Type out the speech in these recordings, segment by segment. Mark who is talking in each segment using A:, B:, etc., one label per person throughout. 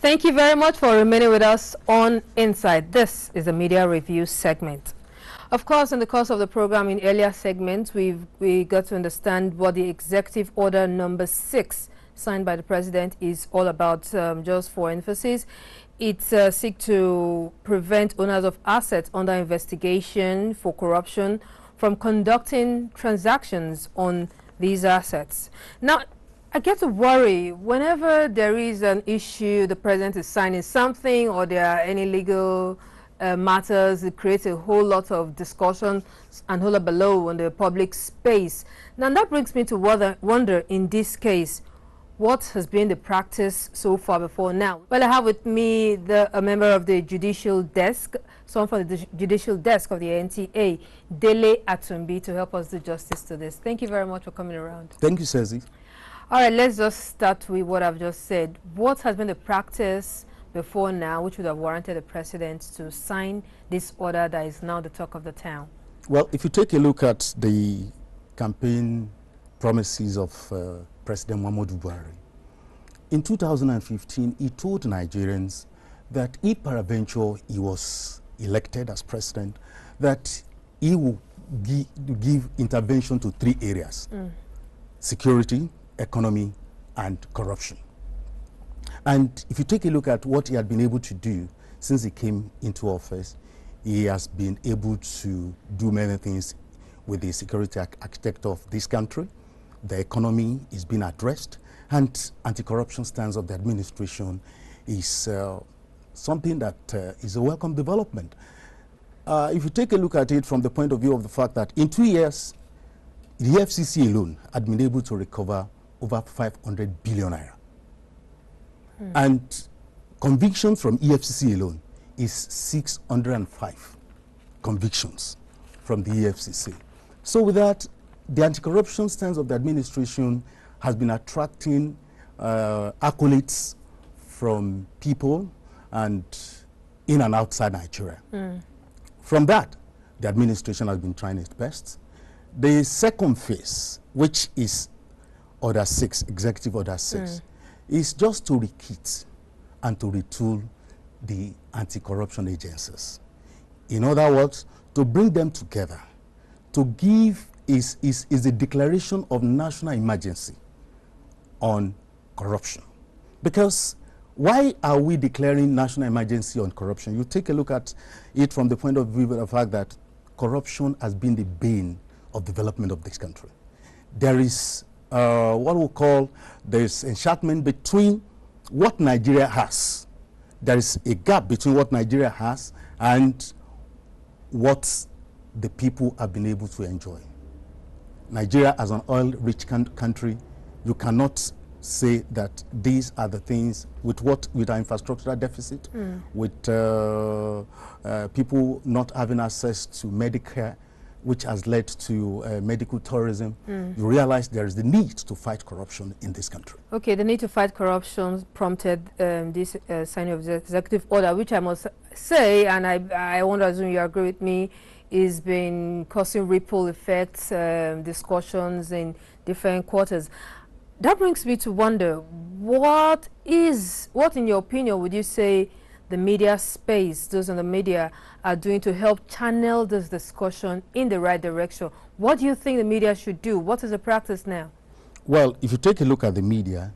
A: Thank you very much for remaining with us on Inside. This is a media review segment. Of course, in the course of the program, in earlier segments, we got to understand what the Executive Order number 6 signed by the President is all about. Just for emphasis, it seeks to prevent owners of assets under investigation for corruption from conducting transactions on these assets. Now, I get to worry whenever there is an issue, the President is signing something, or there are any legal matters. It creates a whole lot of discussion and hullabaloo in the public space. Now that brings me to wonder in this case, what has been the practice so far before now? Well, I have with me a member of the judicial desk, someone from the judicial desk of the NTA, Dele Atumbi, to help us do justice to this. Thank you very much for coming around.
B: Thank you, Ceci.
A: All right, let's just start with what I've just said. What has been the practice before now, which would have warranted the President to sign this order that is now the talk of the town?
B: Well, if you take a look at the campaign promises of President Muhammadu Buhari, in 2015, he told Nigerians that if peradventure he was elected as president, that he will give intervention to 3 areas: security, economy, and corruption. And if you take a look at what he had been able to do since he came into office, he has been able to do many things with the security architecture of this country. The economy is being addressed, and anti-corruption stance of the administration is something that is a welcome development. If you take a look at it from the point of view of the fact that in 2 years, the FCC alone had been able to recover over 500 billion naira. And convictions from EFCC alone is 605 convictions from the EFCC. So with that, the anti-corruption stance of the administration has been attracting accolades from people and in and outside Nigeria. From that, the administration has been trying its best. The second phase, which is Order 6, Executive Order 6, is just to rekit and to retool the anti-corruption agencies. In other words, to bring them together, to give is a declaration of national emergency on corruption. Because why are we declaring national emergency on corruption? You take a look at it from the point of view of the fact that corruption has been the bane of development of this country. There is what we call, there is enchantment between what Nigeria has. There is a gap between what Nigeria has and what the people have been able to enjoy. Nigeria as an oil-rich country, you cannot say that these are the things with our infrastructural deficit, with people not having access to Medicare, which has led to medical tourism. You realize there is the need to fight corruption in this country. Okay, the need to fight corruption prompted this signing of the executive order, which I must say, and I won't assume you agree with me, is been causing ripple effects, discussions in different quarters. That brings me to wonder, what in your opinion would you say the media space, those in the media, are doing to help channel this discussion in the right direction? What do you think the media should do? What is the practice now? Well, if you take a look at the media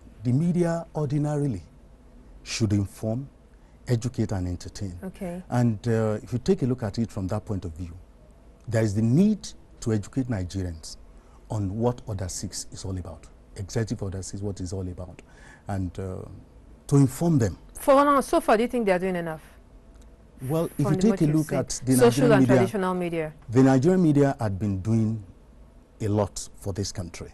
B: ordinarily should inform, educate, and entertain. Okay. And if you take a look at it from that point of view, there is the need to educate Nigerians on what Order 6 is all about. Executive Order 6 is what it's all about. And to inform them. For now, so far, do you think they're doing enough? Well, if you take a look at the social and traditional media, the Nigerian media had been doing a lot for this country.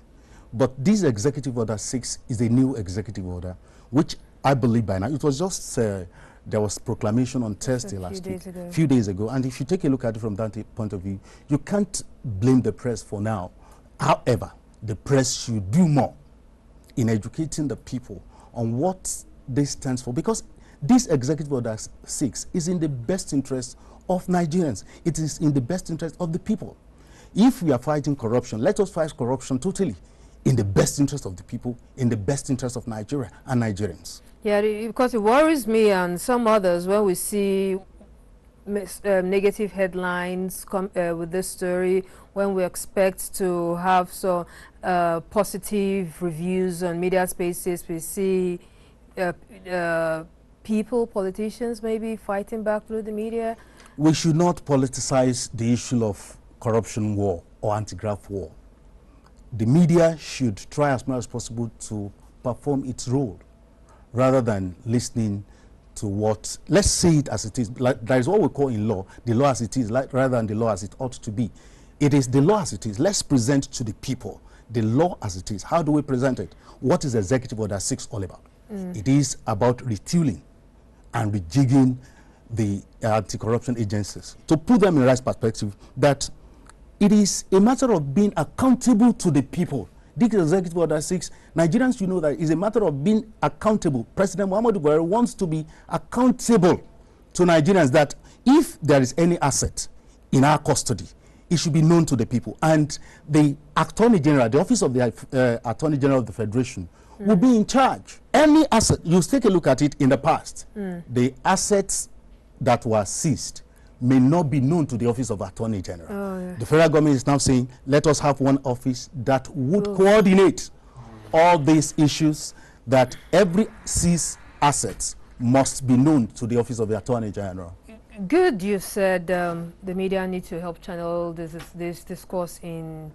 B: But this Executive Order 6 is a new executive order, which I believe by now, it was just, there was proclamation on Thursday last week, a few days ago. And if you take a look at it from that point of view, you can't blame the press for now. However, the press should do more in educating the people on what this stands for, because this Executive Order 6 is in the best interest of Nigerians. It is in the best interest of the people. If we are fighting corruption, let us fight corruption totally in the best interest of the people, in the best interest of Nigeria and Nigerians.
A: Yeah, because it worries me and some others when we see negative headlines with this story, when we expect to have some positive reviews on media spaces. We see people, politicians maybe, fighting back through the media.
B: We should not politicize the issue of corruption war or anti-graft war. The media should try as much as possible to perform its role rather than listening to what, let's see it as it is. Like, that is what we call in law, the law as it is, like, rather than the law as it ought to be. It is the law as it is. Let's present to the people the law as it is. How do we present it? What is Executive Order 6 all about? It is about retooling and rejigging the anti-corruption agencies to put them in the right perspective, that it is a matter of being accountable to the people. This Executive Order 6, Nigerians, you know that it's a matter of being accountable. President Muhammadu Buhari wants to be accountable to Nigerians, that if there is any asset in our custody, it should be known to the people. And the Attorney General, the Office of the Attorney General of the Federation, will be in charge. Any asset, you take a look at it in the past, the assets that were seized may not be known to the Office of Attorney General. Oh, yeah. The federal government is now saying, let us have one office that would coordinate all these issues, that every seized assets must be known to the Office of the Attorney General.
A: Good, you said the media need to help channel this discourse in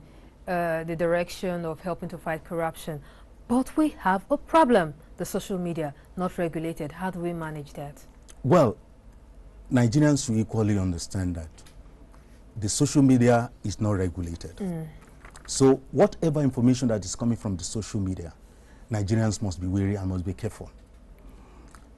A: the direction of helping to fight corruption. But we have a problem, the social media, not regulated. How do we manage that?
B: Well, Nigerians should equally understand that the social media is not regulated. So whatever information that is coming from the social media, Nigerians must be wary and must be careful.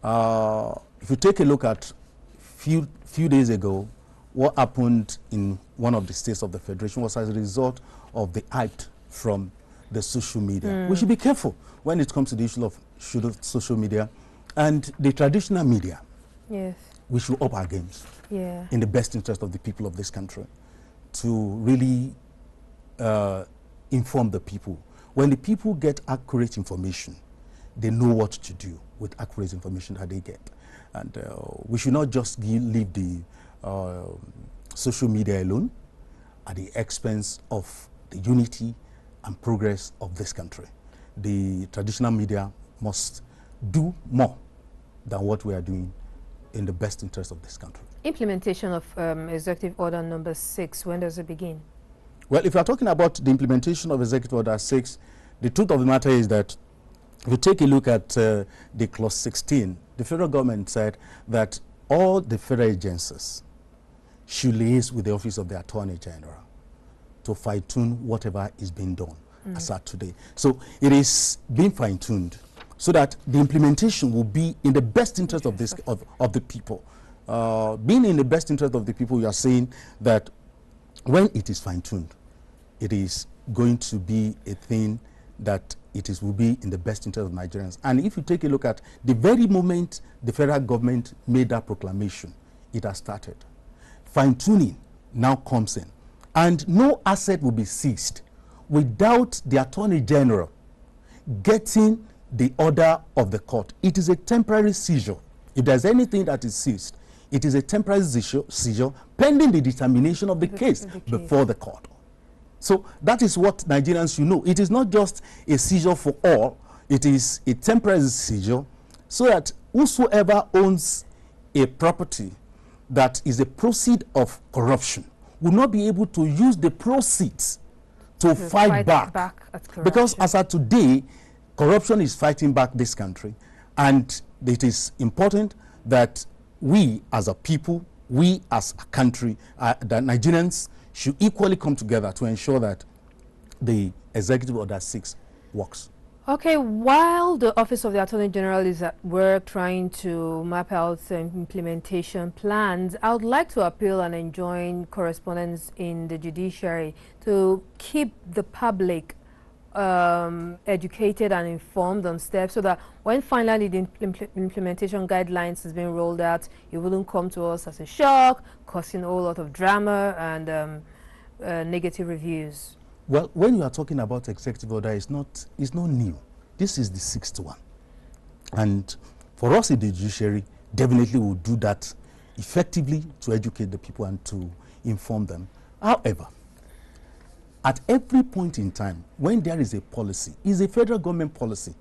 B: If you take a look at few days ago, what happened in one of the states of the Federation was as a result of the hype from the social media. We should be careful when it comes to the issue of social media and the traditional media.
A: Yes.
B: We should up our games in the best interest of the people of this country to really inform the people. When the people get accurate information, they know what to do with accurate information that they get. And we should not just leave the social media alone at the expense of the unity and progress of this country. The traditional media must do more than what we are doing in the best interest of this country.
A: Implementation of Executive Order number 6, when does it begin?
B: Well, if you are talking about the implementation of Executive Order 6, the truth of the matter is that if you take a look at the clause 16, the federal government said that all the federal agencies should liaise with the Office of the Attorney General to fine-tune whatever is being done as at today. So it is being fine-tuned so that the implementation will be in the best interest of this of the people. Being in the best interest of the people, you are saying that when it is fine-tuned, it is going to be a thing that will be in the best interest of Nigerians. And if you take a look at the very moment the federal government made that proclamation, it has started. Fine-tuning now comes in, and no asset will be seized without the Attorney General getting the order of the court. It is a temporary seizure. If there's anything that is seized, it is a temporary seizure pending the determination of the case before the court. So that is what Nigerians should know. It is not just a seizure for all, it is a temporary seizure, so that whosoever owns a property that is a proceed of corruption will not be able to use the proceeds to fight back because as of today, corruption is fighting back this country, and it is important that we as a people, we as a country, that Nigerians should equally come together to ensure that the Executive Order 6 works.
A: Okay, while the Office of the Attorney General is at work trying to map out implementation plans, I would like to appeal and enjoin correspondents in the judiciary to keep the public educated and informed on steps, so that when finally the implementation guidelines is being rolled out, it wouldn't come to us as a shock, causing a whole lot of drama and negative reviews.
B: Well, when you are talking about executive order, it's not new. This is the 6th one. And for us in the judiciary, definitely we'll do that effectively to educate the people and to inform them. However, at every point in time, when there is a policy, is a federal government policy,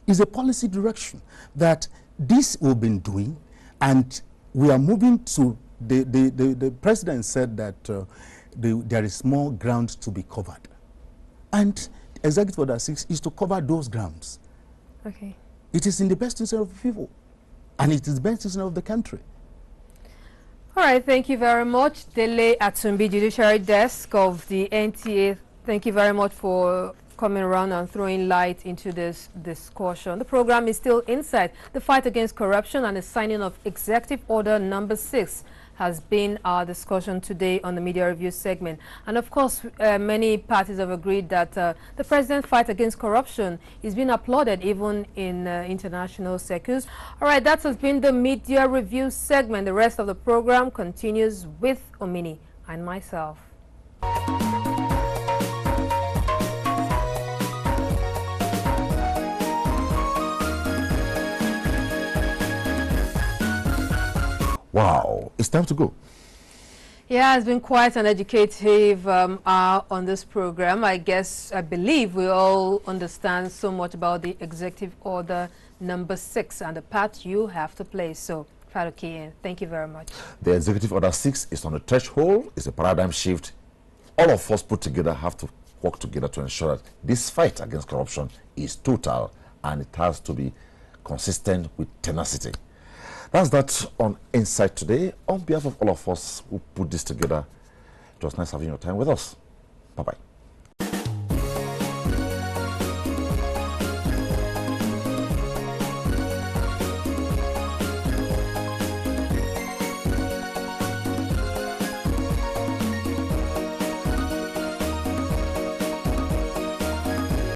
B: is a policy direction that this we've been doing, and we are moving to, the president said that there is more ground to be covered. And Executive Order 6 is to cover those grounds.
A: Okay.
B: It is in the best interest of the people, and it is the best interest of the country.
A: All right, thank you very much. Dele Atumbi, Judiciary Desk of the NTA. Thank you very much for coming around and throwing light into this discussion. The program is still Inside. The fight against corruption and the signing of Executive Order number 6 has been our discussion today on the Media Review segment. And of course, many parties have agreed that the president's fight against corruption is being applauded even in international circles. All right, that has been the Media Review segment. The rest of the program continues with Omini and myself.
C: Wow, it's time to go.
A: Yeah, it's been quite an educative hour on this program. I believe we all understand so much about the Executive Order number 6 and the part you have to play. So, Faruki, thank you very much.
C: The Executive Order 6 is on the threshold. It's a paradigm shift. All of us put together have to work together to ensure that this fight against corruption is total, and it has to be consistent with tenacity. That's that on Inside today. On behalf of all of us who put this together, it was nice having your time with us. Bye-bye.